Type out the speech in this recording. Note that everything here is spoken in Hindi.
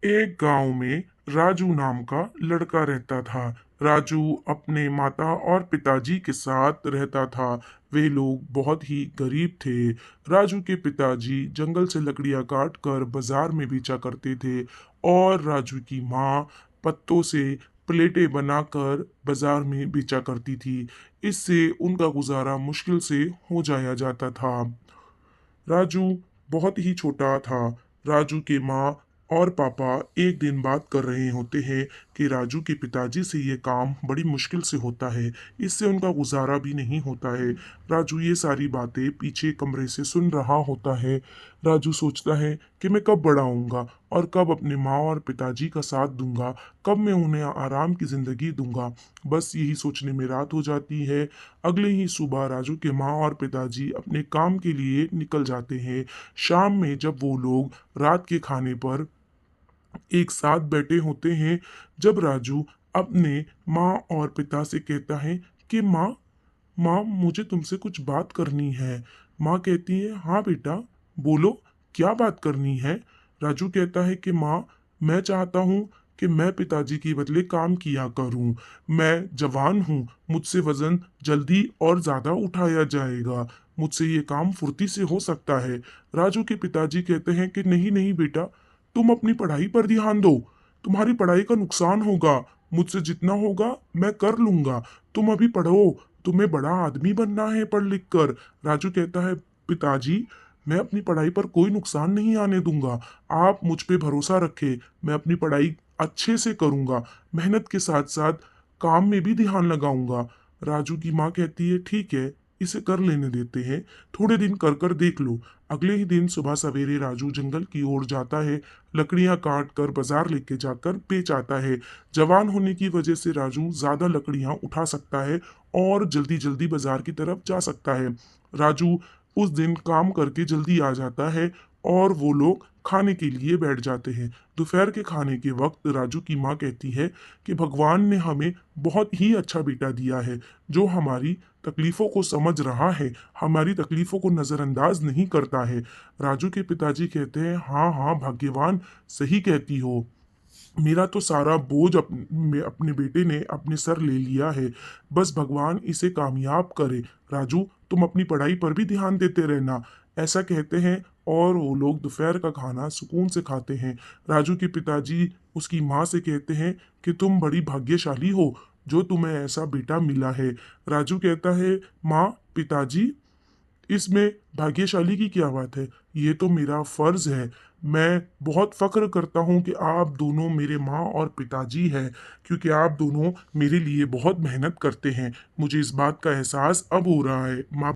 एक गांव में राजू नाम का लड़का रहता था। राजू अपने माता और पिताजी के साथ रहता था। वे लोग बहुत ही गरीब थे। राजू के पिताजी जंगल से लकड़ियां काट कर बाजार में बेचा करते थे और राजू की माँ पत्तों से प्लेटें बनाकर बाजार में बेचा करती थी। इससे उनका गुजारा मुश्किल से हो जाया जाता था। राजू बहुत ही छोटा था। राजू के माँ और पापा एक दिन बात कर रहे होते हैं कि राजू के पिताजी से ये काम बड़ी मुश्किल से होता है, इससे उनका गुजारा भी नहीं होता है। राजू ये सारी बातें पीछे कमरे से सुन रहा होता है। राजू सोचता है कि मैं कब बड़ा होऊंगा और कब अपने माँ और पिताजी का साथ दूंगा, कब मैं उन्हें आराम की जिंदगी दूंगा। बस यही सोचने में रात हो जाती है। अगले ही सुबह राजू के माँ और पिताजी अपने काम के लिए निकल जाते हैं। शाम में जब वो लोग रात के खाने पर एक साथ बैठे होते हैं, जब राजू अपने माँ और पिता से कहता है कि माँ माँ मुझे तुमसे कुछ बात करनी है। माँ कहती है हाँ बेटा, बोलो, क्या बात करनी है। राजू कहता है कि माँ, मैं चाहता हूँ कि मैं पिताजी के बदले काम किया करूँ। मैं जवान हूँ, मुझसे वजन जल्दी और ज़्यादा उठाया जाएगा, मुझसे ये काम फुर्ती से हो सकता है। राजू के पिताजी कहते हैं कि नहीं नहीं बेटा, तुम अपनी पढ़ाई पर ध्यान दो, तुम्हारी पढ़ाई का नुकसान होगा, मुझसे जितना होगा मैं कर लूंगा, तुम अभी पढ़ो, तुम्हें बड़ा आदमी बनना है पढ़ लिख कर। राजू कहता है पिताजी, मैं अपनी पढ़ाई पर कोई नुकसान नहीं आने दूंगा, आप मुझ पे भरोसा रखें, मैं अपनी पढ़ाई अच्छे से करूंगा, मेहनत के साथ साथ काम में भी ध्यान लगाऊंगा। राजू की माँ कहती है ठीक है, इसे कर लेने देते हैं, थोड़े दिन कर कर देख लो। अगले ही दिन सुबह सवेरे राजू जंगल की ओर जाता है, लकड़ियां काट कर बाजार लेके जाकर बेच आता है। जवान होने की वजह से राजू ज्यादा लकड़ियां उठा सकता है और जल्दी जल्दी बाजार की तरफ जा सकता है। राजू उस दिन काम करके जल्दी आ जाता है और वो लोग खाने के लिए बैठ जाते हैं। दोपहर के खाने के वक्त राजू की माँ कहती है कि भगवान ने हमें बहुत ही अच्छा बेटा दिया है, जो हमारी तकलीफों को समझ रहा है, हमारी तकलीफों को नजरअंदाज नहीं करता है। राजू के पिताजी कहते हैं हाँ हाँ भाग्यवान, सही कहती हो, मेरा तो सारा बोझ अपने बेटे ने अपने सर ले लिया है, बस भगवान इसे कामयाब करे। राजू, तुम अपनी पढ़ाई पर भी ध्यान देते रहना, ऐसा कहते हैं और वो लोग दोपहर का खाना सुकून से खाते हैं। राजू के पिताजी उसकी माँ से कहते हैं कि तुम बड़ी भाग्यशाली हो, जो तुम्हें ऐसा बेटा मिला है। राजू कहता है माँ, पिताजी, इसमें भाग्यशाली की क्या बात है, ये तो मेरा फर्ज है। मैं बहुत फक्र करता हूँ कि आप दोनों मेरे माँ और पिताजी हैं, क्योंकि आप दोनों मेरे लिए बहुत मेहनत करते हैं। मुझे इस बात का एहसास अब हो रहा है। माँ